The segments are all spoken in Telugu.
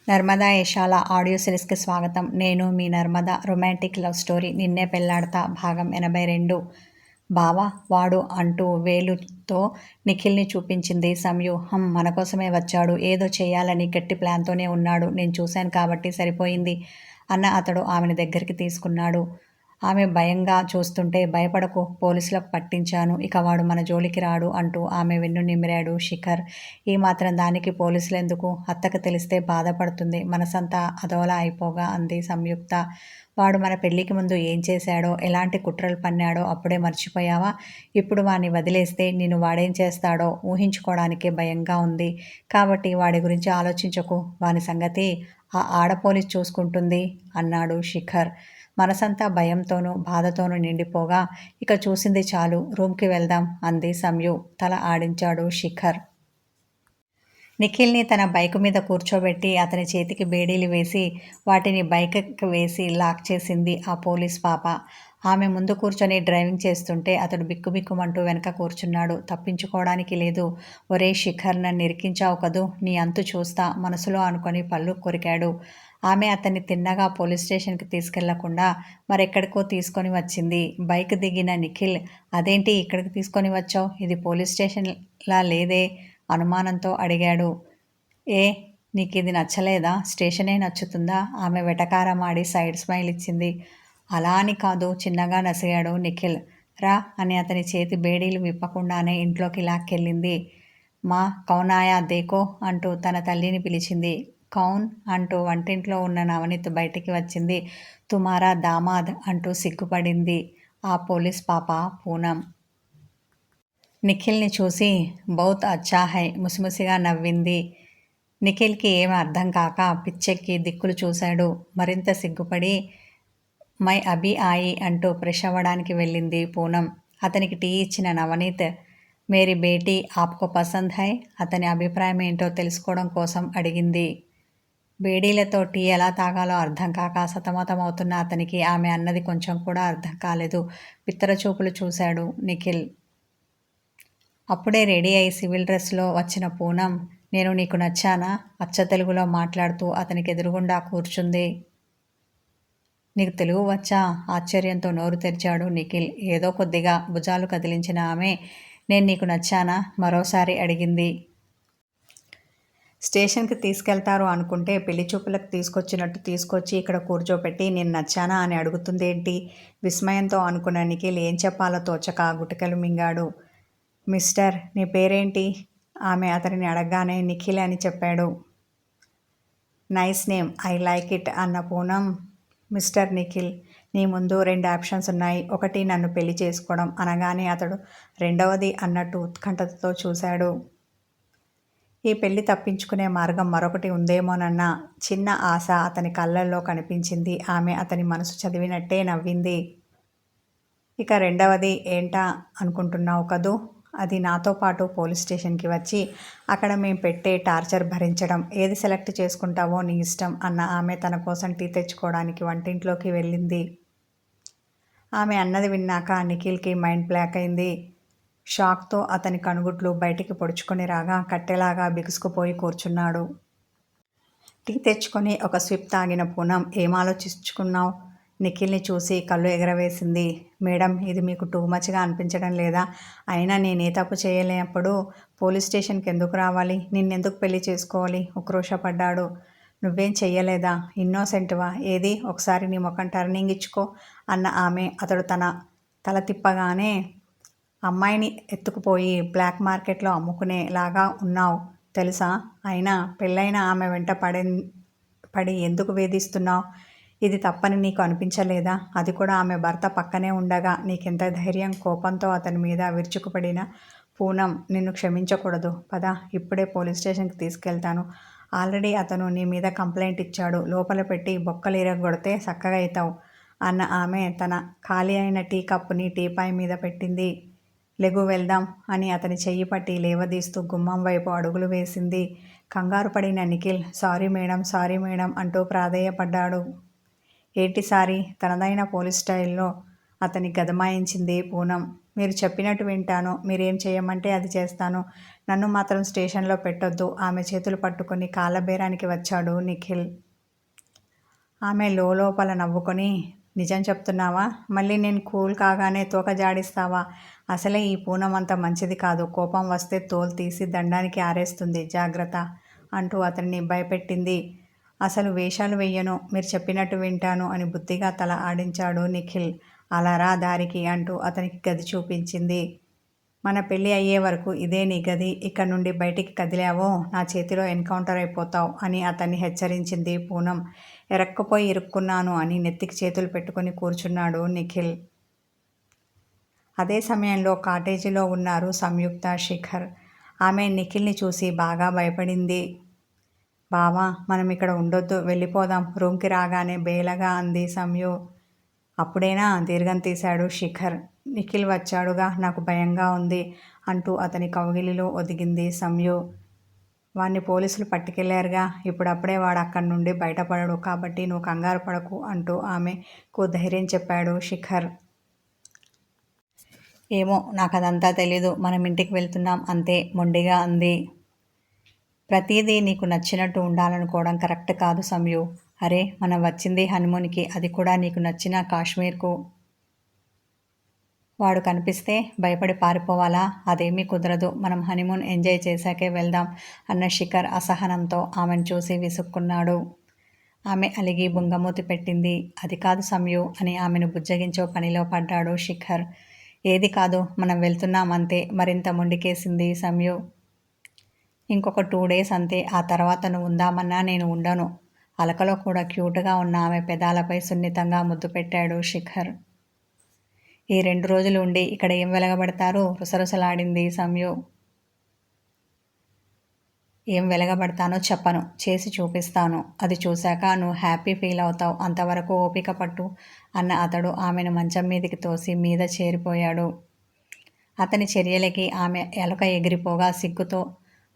నర్మదా యశాల ఆడియో సిరీస్కి స్వాగతం. నేను మీ నర్మద. రొమాంటిక్ లవ్ స్టోరీ నిన్నే పెళ్లాడతా భాగం 82. బావా వాడు అంటూ వేలుతో నిఖిల్ని చూపించింది సంయు. మనకోసమే వచ్చాడు, ఏదో చేయాలని గట్టి ప్లాన్తోనే ఉన్నాడు, నేను చూశాను కాబట్టి సరిపోయింది అన్న అతడు ఆమెను దగ్గరికి తీసుకున్నాడు. ఆమె భయంగా చూస్తుంటే, భయపడకు, పోలీసులకు పట్టించాను, ఇక వాడు మన జోలికి రాడు అంటూ ఆమె వెన్ను నిమిరాడు శిఖర్. ఈ మాత్రం దానికి పోలీసులెందుకు? అత్తకు తెలిస్తే బాధపడుతుంది, మనసంతా అదోలా అయిపోగా అంది సంయుక్త. వాడు మన పెళ్లికి ముందు ఏం చేశాడో, ఎలాంటి కుట్రలు పన్నాడో అప్పుడే మర్చిపోయావా? ఇప్పుడు వాణ్ణి వదిలేస్తే నిన్ను వాడేం చేస్తాడో ఊహించుకోవడానికే భయంగా ఉంది. కాబట్టి వాడి గురించి ఆలోచించకు, వాని సంగతి ఆ ఆడపోలీస్ చూసుకుంటుంది అన్నాడు శిఖర్. మనసంతా భయంతోనూ బాధతోనూ నిండిపోగా, ఇక చూసింది చాలు, రూమ్కి వెళ్దాం అంది సంయు. తల ఆడించాడు శిఖర్. నిఖిల్ని తన బైకు మీద కూర్చోబెట్టి అతని చేతికి బేడీలు వేసి వాటిని బైక్కి వేసి లాక్ చేసింది ఆ పోలీస్ పాప. ఆమె ముందు కూర్చొని డ్రైవింగ్ చేస్తుంటే అతడు బిక్కుబిక్కుమంటూ వెనక కూర్చున్నాడు. తప్పించుకోవడానికి లేదు. ఒరే శిఖర్, నన్ను ఇరికించావు కదూ, నీ అంతు చూస్తా మనసులో అనుకొని పళ్ళు కొరికాడు. ఆమె అతన్ని తిన్నగా పోలీస్ స్టేషన్కి తీసుకెళ్లకుండా మరెక్కడికో తీసుకొని వచ్చింది. బైక్ దిగిన నిఖిల్, అదేంటి ఇక్కడికి తీసుకొని వచ్చావు, ఇది పోలీస్ స్టేషన్లా లేదే అనుమానంతో అడిగాడు. ఏ, నీకు ఇది నచ్చలేదా? స్టేషనే నచ్చుతుందా? ఆమె వెటకారమాడి సైడ్ స్మైల్ ఇచ్చింది. అలా అని కాదు, చిన్నగా నసిగాడు నిఖిల్. రా అని అతని చేతి బేడీలు విప్పకుండానే ఇంట్లోకి లాక్కెళ్ళింది. మా కౌనాయా దేకో అంటూ తన తల్లిని పిలిచింది. కౌన్ అంటూ వంటింట్లో ఉన్న నవనీత్ బయటికి వచ్చింది. తుమారా దామాద్ అంటూ సిగ్గుపడింది ఆ పోలీస్ పాప పూనం. నిఖిల్ని చూసి బౌత్ అచ్చా హై ముసిముసిగా నవ్వింది. నిఖిల్కి ఏమీ అర్థం కాక పిచ్చెక్కి దిక్కులు చూశాడు. మరింత సిగ్గుపడి మై అభి ఆయి అంటూ ఫ్రెష్ అవ్వడానికి వెళ్ళింది పూనం. అతనికి టీ ఇచ్చిన నవనీత్, మేరీ బేటీ ఆప్కో పసంద్ హై, అతని అభిప్రాయం ఏంటో తెలుసుకోవడం కోసం అడిగింది. బేడీలతో టీ ఎలా తాగాలో అర్థం కాక సతమతమవుతున్న అతనికి ఆమె అన్నది కొంచెం కూడా అర్థం కాలేదు. బిత్తరచూపులు చూశాడు నిఖిల్. అప్పుడే రెడీ అయి సివిల్ డ్రెస్లో వచ్చిన పూనం, నేను నీకు నచ్చానా అచ్చ తెలుగులో మాట్లాడుతూ అతనికి ఎదురుగుండా కూర్చుంది. నీకు తెలుగు వచ్చా? ఆశ్చర్యంతో నోరు తెరిచాడు నిఖిల్. ఏదో కొద్దిగా భుజాలు కదిలించిన ఆమె, నేను నీకు నచ్చానా మరోసారి అడిగింది. స్టేషన్కి తీసుకెళ్తారు అనుకుంటే పెళ్లి చూపులకు తీసుకొచ్చినట్టు తీసుకొచ్చి ఇక్కడ కూర్చోపెట్టి నేను నచ్చానా అని అడుగుతుందేంటి? విస్మయంతో అనుకున్న నిఖిల్ ఏం చెప్పాలో తోచక గుటకలు మింగాడు. మిస్టర్, నీ పేరేంటి? ఆమె అతనిని అడగగానే నిఖిల్ అని చెప్పాడు. Nice name, I like it అన్న పూనం. మిస్టర్ నిఖిల్, నీ ముందు 2 ఆప్షన్స్ ఉన్నాయి. ఒకటి నన్ను పెళ్లి చేసుకోవడం అనగానే అతడు రెండవది అన్నట్టు ఉత్కంఠతతో చూశాడు. ఈ పెళ్లి తప్పించుకునే మార్గం మరొకటి ఉందేమోనన్న చిన్న ఆశ అతని కళ్ళల్లో కనిపించింది. ఆమె అతని మనసు చదివినట్టే నవ్వింది. ఇక రెండవది ఏంటా అనుకుంటున్నావు కదూ? అది నాతో పాటు పోలీస్ స్టేషన్కి వచ్చి అక్కడ మేం పెట్టే టార్చర్ భరించడం. ఏది సెలెక్ట్ చేసుకుంటావో నీ ఇష్టం అన్న ఆమె తన కోసం టీ తెచ్చుకోవడానికి వంటింట్లోకి వెళ్ళింది. ఆమె అన్నది విన్నాక నిఖిల్కి మైండ్ బ్లాక్ అయింది. షాక్తో అతని కనుగుడ్లు బయటికి పొడుచుకొని రాగా కట్టెలాగా బిగుసుకుపోయి కూర్చున్నాడు. టీ తెచ్చుకొని ఒక స్విప్ తాగిన పూనం, ఏం ఆలోచించుకున్నావు? నిఖిల్ని చూసి కళ్ళు ఎగరవేసింది. మేడం, ఇది మీకు టూ మచ్గా అనిపించడం లేదా? అయినా నేనే తప్పు చేయలేనప్పుడు పోలీస్ స్టేషన్కి ఎందుకు రావాలి? నిన్నెందుకు పెళ్లి చేసుకోవాలి? ఉక్రోషపడ్డాడు. నువ్వేం చెయ్యలేదా? ఇన్నోసెంట్వా? ఏది ఒకసారి నీ ముఖం టర్నింగ్ ఇచ్చుకో అన్న ఆమె. అతడు తల తిప్పగానే, అమ్మాయిని ఎత్తుకుపోయి బ్లాక్ మార్కెట్లో అమ్ముకునేలాగా ఉన్నావు తెలుసా? అయినా పెళ్ళైన ఆమె వెంట పడి ఎందుకు వేధిస్తున్నావు? ఇది తప్పని నీకు అనిపించలేదా? అది కూడా ఆమె భర్త పక్కనే ఉండగా నీకెంత ధైర్యం? కోపంతో అతని మీద విరుచుకుపడిన పూనం, నిన్ను క్షమించకూడదు. పద, ఇప్పుడే పోలీస్ స్టేషన్కి తీసుకెళ్తాను. ఆల్రెడీ అతను నీ మీద కంప్లైంట్ ఇచ్చాడు. లోపల పెట్టి బొక్కలు ఇరగొడితే చక్కగా అవుతావు అన్న ఆమె తన ఖాళీ అయిన టీ కప్పుని టీపాయ్ మీద పెట్టింది. లెగు, వెళ్దాం అని అతని చెయ్యి పట్టి లేవదీస్తూ గుమ్మం వైపు అడుగులు వేసింది. కంగారు పడిన నిఖిల్, సారీ మేడం అంటూ ప్రాధేయపడ్డాడు. ఏంటి సారీ? తనదైన పోలీస్ స్టైల్లో అతని గదమాయించింది పూనం. మీరు చెప్పినట్టు వింటాను. మీరేం చేయమంటే అది చేస్తాను. నన్ను మాత్రం స్టేషన్లో పెట్టొద్దు. ఆమె చేతులు పట్టుకొని కాళ్ళబేరానికి వచ్చాడు నిఖిల్. ఆమె లోపల నవ్వుకొని, నిజం చెప్తున్నావా? మళ్ళీ నేను కూల్ కాగానే తోక జాడిస్తావా? అసలే ఈ పూనం అంత మంచిది కాదు. కోపం వస్తే తోలు తీసి దండానికి ఆరేస్తుంది. జాగ్రత్త అంటూ అతన్ని భయపెట్టింది. అసలు వేషాలు వెయ్యను. మీరు చెప్పినట్టు వింటాను అని బుద్ధిగా తల ఆడించాడు నిఖిల్. అలా రా దారికి అంటూ అతనికి గది చూపించింది. మన పెళ్ళి అయ్యే వరకు ఇదే నీ గది. ఇక్కడ నుండి బయటికి కదిలావో నా చేతిలో ఎన్కౌంటర్ అయిపోతావు అని అతన్ని హెచ్చరించింది పూనం. ఎరక్కపోయి ఇరుక్కున్నాను అని నెత్తికి చేతులు పెట్టుకుని కూర్చున్నాడు నిఖిల్. అదే సమయంలో కాటేజీలో ఉన్నారు సంయుక్త, శిఖర్. ఆమె నిఖిల్ని చూసి బాగా భయపడింది. బావా, మనం ఇక్కడ ఉండొద్దు, వెళ్ళిపోదాం రూమ్కి రాగానే బేలగా అంది సంయు. అప్పుడేనా దీర్ఘం తీశాడు శిఖర్. నిఖిల్ వచ్చాడుగా, నాకు భయంగా ఉంది అంటూ అతని కౌగిలిలో ఒదిగింది సంయు. వాణ్ణి పోలీసులు పట్టుకెళ్లారుగా, ఇప్పుడప్పుడే వాడు అక్కడి నుండి బయటపడడు, కాబట్టి నువ్వు కంగారు పడకు అంటూ ఆమెకు ధైర్యం చెప్పాడు శిఖర్. ఏమో, నాకు అదంతా తెలీదు, మనం ఇంటికి వెళ్తున్నాం అంతే మొండిగా అంది. ప్రతిదీ నీకు నచ్చినట్టు ఉండాలనుకోవడం కరెక్ట్ కాదు సంయు. అరే, మనం వచ్చింది హనీమూన్కి, అది కూడా నీకు నచ్చిన కాశ్మీర్కు. వాడు కనిపిస్తే భయపడి పారిపోవాలా? అదేమీ కుదరదు. మనం హనీమూన్ ఎంజాయ్ చేశాకే వెళ్దాం అన్న శిఖర్ అసహనంతో ఆమెను చూసి విసుక్కున్నాడు. ఆమె అలిగి బుంగమూతి పెట్టింది. అది కాదు సంయు అని ఆమెను బుజ్జగించో పనిలో పడ్డాడు శిఖర్. ఏది కాదు, మనం వెళ్తున్నాం అంతే మరింత మొండికేసింది సంయు. ఇంకొక 2 days అంతే, ఆ తర్వాత నువ్వు ఉందామన్నా నేను ఉండను. అలకలో కూడా క్యూట్గా ఉన్న ఆమె పెదాలపై సున్నితంగా ముద్దు పెట్టాడు శిఖర్. ఈ 2 రోజులు ఉండి ఇక్కడ ఏం వెలగబడతారు? రుసరుసలాడింది సంయు. ఏం వెలగబడతానో చెప్పను, చేసి చూపిస్తాను. అది చూశాక నువ్వు హ్యాపీ ఫీల్ అవుతావు. అంతవరకు ఓపిక పట్టు అన్న అతడు ఆమెను మంచం మీదకి తోసి మీద చేరిపోయాడు. అతని చర్యలకి ఆమె ఎలక ఎగిరిపోగా సిగ్గుతో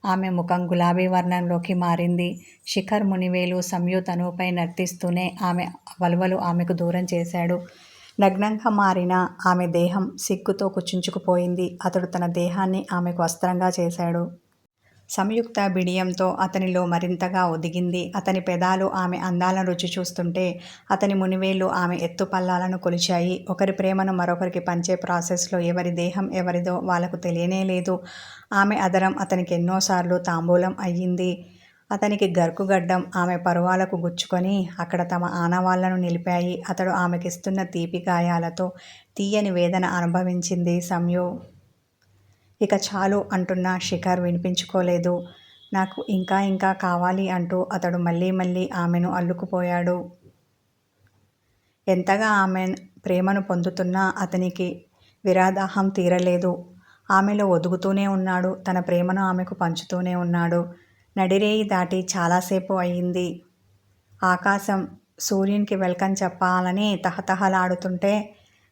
ఆమె ముఖం గులాబీ వర్ణంలోకి మారింది. శిఖర్ మునివేలు సంయు తనుపై నర్తిస్తూనే ఆమె వలువలు ఆమెకు దూరం చేశాడు. నగ్నంగా మారిన ఆమె దేహం సిగ్గుతో కుచించుకుపోయింది. అతడు తన దేహాన్ని ఆమెకు వస్త్రంగా చేశాడు. సంయుక్త బిడియంతో అతనిలో మరింతగా ఒదిగింది. అతని పెదాలు ఆమె అందాలను రుచి చూస్తుంటే అతని మునివేళ్లు ఆమె ఎత్తుపల్లాలను కొలిచాయి. ఒకరి ప్రేమను మరొకరికి పంచే ప్రాసెస్లో ఎవరి దేహం ఎవరిదో వాళ్లకు తెలియనే లేదు. ఆమె అదరం అతనికి ఎన్నోసార్లు తాంబూలం అయ్యింది. అతనికి గర్కుగడ్డం ఆమె పరువాలకు గుచ్చుకొని అక్కడ తమ ఆనవాళ్లను నిలిపాయి. అతడు ఆమెకిస్తున్న తీపి గాయాలతో తీయని వేదన అనుభవించింది సంయు. ఇక చాలు అంటున్న శిఖర్ వినిపించుకోలేదు. నాకు ఇంకా ఇంకా కావాలి అంటూ అతడు మళ్ళీ మళ్ళీ ఆమెను అల్లుకుపోయాడు. ఎంతగా ఆమె ప్రేమను పొందుతున్నా అతనికి విరహదాహం తీరలేదు. ఆమెలో ఒదుగుతూనే ఉన్నాడు. తన ప్రేమను ఆమెకు పంచుతూనే ఉన్నాడు. నడిరేయి దాటి చాలాసేపు అయింది. ఆకాశం సూర్యునికి వెల్కమ్ చెప్పాలని తహతహలాడుతుంటే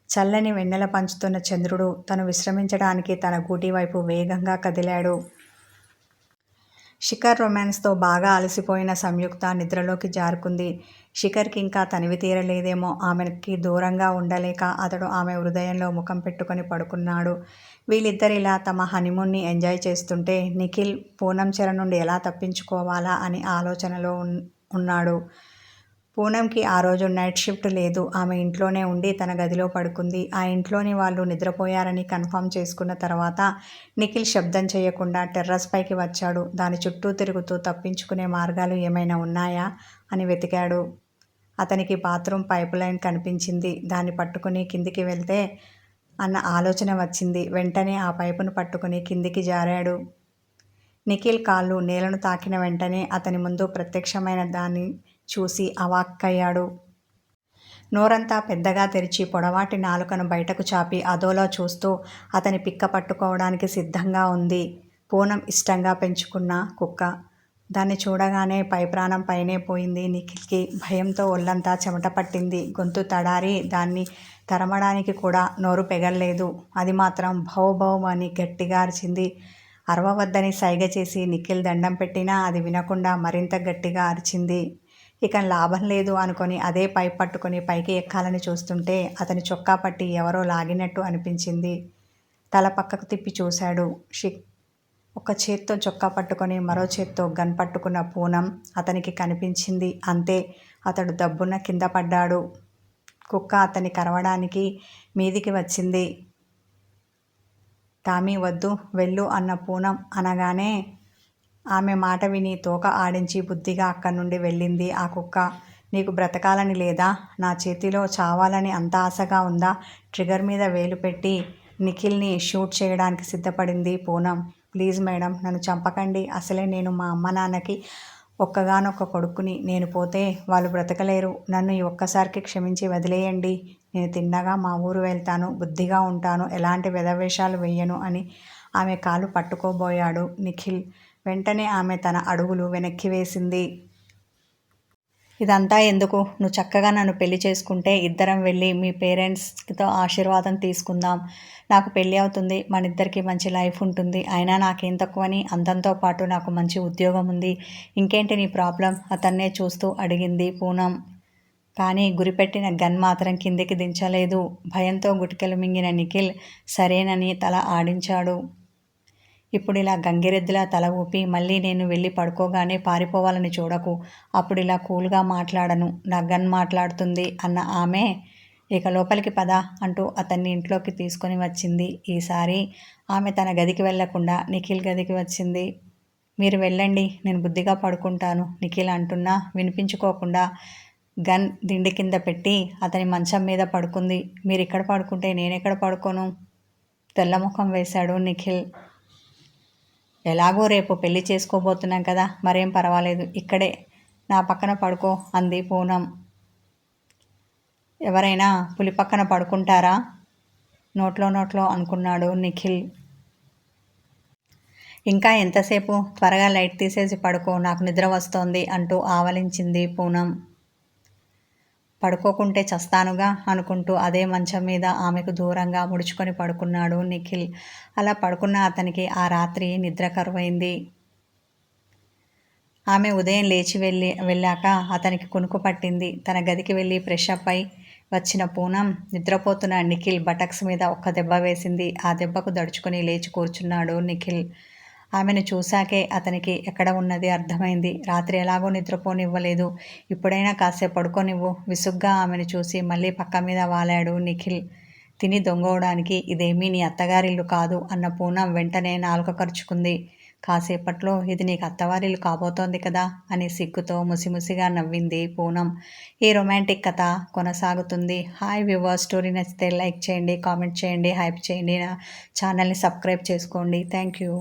చల్లని వెన్నెల పంచుతున్న చంద్రుడు తను విశ్రమించడానికి తన గూటి వైపు వేగంగా కదిలాడు. శిఖర్ రొమాన్స్తో బాగా అలసిపోయిన సంయుక్త నిద్రలోకి జారుకుంది. శిఖర్కి ఇంకా తనివి తీరలేదేమో. ఆమెకి దూరంగా ఉండలేక అతడు ఆమె హృదయంలో ముఖం పెట్టుకొని పడుకున్నాడు. వీళ్ళిద్దరిలా తమ హనీమూన్ని ఎంజాయ్ చేస్తుంటే నిఖిల్ పూనం చెర నుండి ఎలా తప్పించుకోవాలా అని ఆలోచనలో ఉన్నాడు. పూనంకి ఆ రోజు నైట్ షిఫ్ట్ లేదు. ఆమె ఇంట్లోనే ఉండి తన గదిలో పడుకుంది. ఆ ఇంట్లోని వాళ్ళు నిద్రపోయారని కన్ఫర్మ్ చేసుకున్న తర్వాత నిఖిల్ శబ్దం చేయకుండా టెర్రస్ పైకి వచ్చాడు. దాని చుట్టూ తిరుగుతూ తప్పించుకునే మార్గాలు ఏమైనా ఉన్నాయా అని వెతికాడు. అతనికి బాత్రూమ్ పైప్ లైన్ కనిపించింది. దాన్ని పట్టుకుని కిందికి వెళ్తే అన్న ఆలోచన వచ్చింది. వెంటనే ఆ పైపును పట్టుకుని కిందికి జారాడు. నిఖిల్ కాళ్ళు నేలను తాకిన వెంటనే అతని ముందు ప్రత్యక్షమైన దాన్ని చూసి అవాక్కయ్యాడు. నోరంతా పెద్దగా తెరిచి పొడవాటి నాలుకను బయటకు చాపి అదోలా చూస్తూ అతని పిక్క పట్టుకోవడానికి సిద్ధంగా ఉంది. పూనం ఇష్టంగా పెంచుకున్న కుక్క. దాన్ని చూడగానే పైప్రాణం పైనే పోయింది నిఖిల్కి. భయంతో ఒళ్ళంతా చెమట పట్టింది. గొంతు తడారి దాన్ని తరమడానికి కూడా నోరు పెగల్లేదు. అది మాత్రం భౌ భౌ అని గట్టిగా అరిచింది. అరవవద్దని సైగ చేసి నిఖిల్ దండం పెట్టినా అది వినకుండా మరింత గట్టిగా అరిచింది. ఇక లాభం లేదు అనుకొని అదే పైప్ పట్టుకొని పైకి ఎక్కాలని చూస్తుంటే అతని చొక్కా పట్టి ఎవరో లాగినట్టు అనిపించింది. తల పక్కకు తిప్పి చూశాడు. ఒక చేత్తో చొక్కా పట్టుకొని మరో చేత్తో గన్ పట్టుకున్న పూనం అతనికి కనిపించింది. అంతే, అతడు దబ్బున కింద పడ్డాడు. కుక్క అతన్ని కరవడానికి మీదికి వచ్చింది. టామీ వద్దు, వెళ్ళు అన్న పూనం అనగానే ఆమె మాట విని తోక ఆడించి బుద్ధిగా అక్కడి నుండి వెళ్ళింది ఆ కుక్క. నీకు బ్రతకాలని లేదా? నా చేతిలో చావాలని అంత ఆశగా ఉందా? ట్రిగర్ మీద వేలు పెట్టి నిఖిల్ని షూట్ చేయడానికి సిద్ధపడింది పూనం. ప్లీజ్ మేడం, నన్ను చంపకండి. అసలే నేను మా అమ్మ నాన్నకి ఒక్కగానొక్క కొడుకుని. నేను పోతే వాళ్ళు బ్రతకలేరు. నన్ను ఈ ఒక్కసారికి క్షమించి వదిలేయండి. నేను తిన్నగా మా ఊరు వెళ్తాను. బుద్ధిగా ఉంటాను. ఎలాంటి వెధవేషాలు వెయ్యను అని ఆమె కాలు పట్టుకోబోయాడు నిఖిల్. వెంటనే ఆమె తన అడుగులు వెనక్కి వేసింది. ఇదంతా ఎందుకు? నువ్వు చక్కగా నన్ను పెళ్లి చేసుకుంటే ఇద్దరం వెళ్ళి మీ పేరెంట్స్తో ఆశీర్వాదం తీసుకుందాం. నాకు పెళ్ళి అవుతుంది. మనిద్దరికి మంచి లైఫ్ ఉంటుంది. అయినా నాకేం తక్కువని? అంతంతో పాటు నాకు మంచి ఉద్యోగం ఉంది. ఇంకేంటి నీ ప్రాబ్లం? అతన్నే చూస్తూ అడిగింది పూనం. కానీ గురిపెట్టిన గన్ మాత్రం కిందికి దించలేదు. భయంతో గుటికలు మింగిన నిఖిల్ సరేనని తల ఆడించాడు. ఇప్పుడు ఇలా గంగిరెద్దులా తల ఊపి మళ్ళీ నేను వెళ్ళి పడుకోగానే పారిపోవాలని చూడకు. అప్పుడు ఇలా కూల్గా మాట్లాడను. నా గన్ మాట్లాడుతుంది అన్న ఆమె ఇక లోపలికి పద అంటూ అతన్ని ఇంట్లోకి తీసుకొని వచ్చింది. ఈసారి ఆమె తన గదికి వెళ్లకుండా నిఖిల్ గదికి వచ్చింది. మీరు వెళ్ళండి, నేను బుద్ధిగా పడుకుంటాను నిఖిల్ అంటున్నా వినిపించుకోకుండా గన్ దిండి కింద పెట్టి అతని మంచం మీద పడుకుంది. మీరు ఇక్కడ పడుకుంటే నేనెక్కడ పడుకోను? తెల్లముఖం వేశాడు నిఖిల్. ఎలాగో రేపు పెళ్లి చేసుకోబోతున్నాం కదా, మరేం పర్వాలేదు. ఇక్కడే నా పక్కన పడుకో అంది పూనం. ఎవరైనా పులి పక్కన పడుకుంటారా? నోట్లో అనుకున్నాడు నిఖిల్. ఇంకా ఎంతసేపు? త్వరగా లైట్ తీసేసి పడుకో, నాకు నిద్ర వస్తోంది అంటూ ఆవలించింది పూనం. పడుకోకుంటే చస్తానుగా అనుకుంటూ అదే మంచం మీద ఆమెకు దూరంగా ముడుచుకొని పడుకున్నాడు నిఖిల్. అలా పడుకున్న అతనికి ఆ రాత్రి నిద్ర కరువైంది. ఆమె ఉదయం లేచి వెళ్ళాక అతనికి కునుకు పట్టింది. తన గదికి వెళ్ళి ఫ్రెష్ అప్ అయి వచ్చిన పూనం నిద్రపోతున్న నిఖిల్ బటక్స్ మీద ఒక్క దెబ్బ వేసింది. ఆ దెబ్బకు దడుచుకొని లేచి కూర్చున్నాడు నిఖిల్. ఆమెను చూశాకే అతనికి ఎక్కడ ఉన్నది అర్థమైంది. రాత్రి ఎలాగో నిద్రపోనివ్వలేదు, ఇప్పుడైనా కాసేపు పడుకోనివ్వు. విసుగ్గా ఆమెను చూసి మళ్ళీ పక్క మీద వాలాడు నిఖిల్. తిని దొంగవడానికి ఇదేమీ నీ అత్తగారిల్లు కాదు అన్న పూనం వెంటనే నాలుక ఖర్చుకుంది. కాసేపట్లో ఇది నీకు అత్తవారిల్లు కాబోతోంది కదా అని సిగ్గుతో ముసిముసిగా నవ్వింది పూనం. ఈ రొమాంటిక్ కథ కొనసాగుతుంది. హాయ్ వ్యూవర్స్, స్టోరీ నచ్చితే లైక్ చేయండి, కామెంట్ చేయండి, హైప్ చేయండి, నా ఛానల్ని సబ్స్క్రైబ్ చేసుకోండి. Thank you.